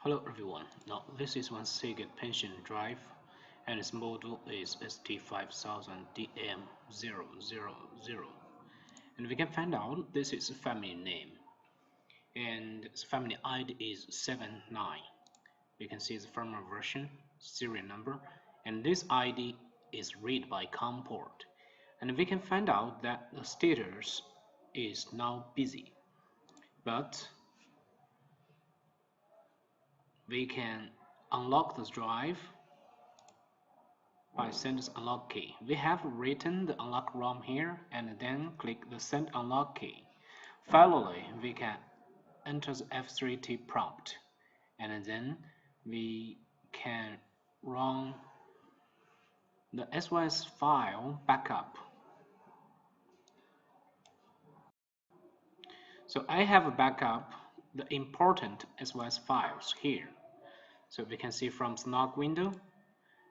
Hello everyone, now this is one Seagate pension drive and its model is ST5000DM000, and we can find out this is a family name and its family ID is 79. We can see the firmware version, serial number, and this ID is read by COM port, and we can find out that the status is now busy, but we can unlock the drive by send unlock key. We have written the unlock ROM here and then click the send unlock key. Finally, we can enter the F3T prompt and then we can run the SYS file backup. So I have a backup the important SYS files here. So we can see from the log window,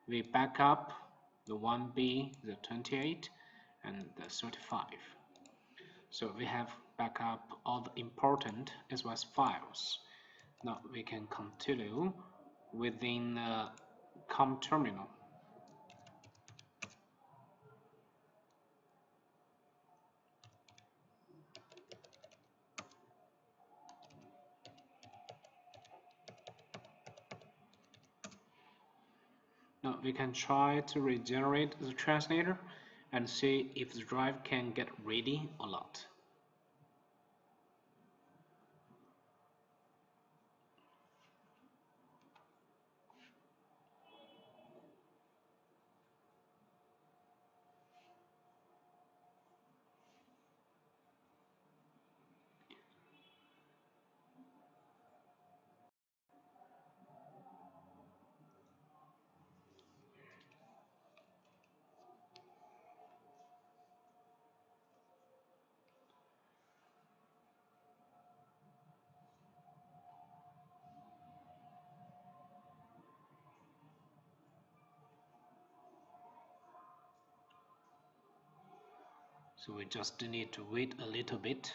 we back up the 1B, the 28, and the 35. So we have backup all the important SYS files. Now we can continue within the COM terminal. Now we can try to regenerate the translator and see if the drive can get ready or not. So we just need to wait a little bit.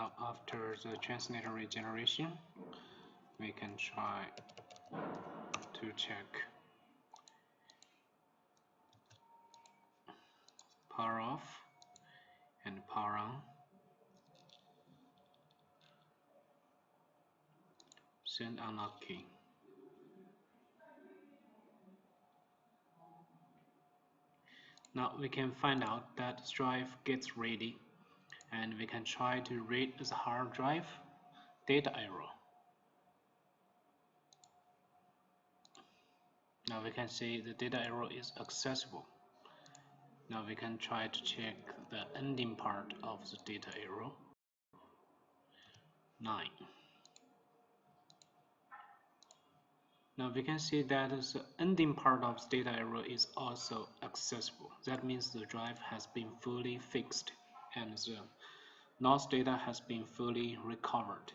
Now after the translator regeneration, we can try to check power off and power on. Send unlock key. Now we can find out that drive gets ready, and we can try to read the hard drive data arrow. Now we can see the data arrow is accessible. Now we can try to check the ending part of the data arrow. 9. Now we can see that the ending part of the data arrow is also accessible. That means the drive has been fully fixed and the lost data has been fully recovered.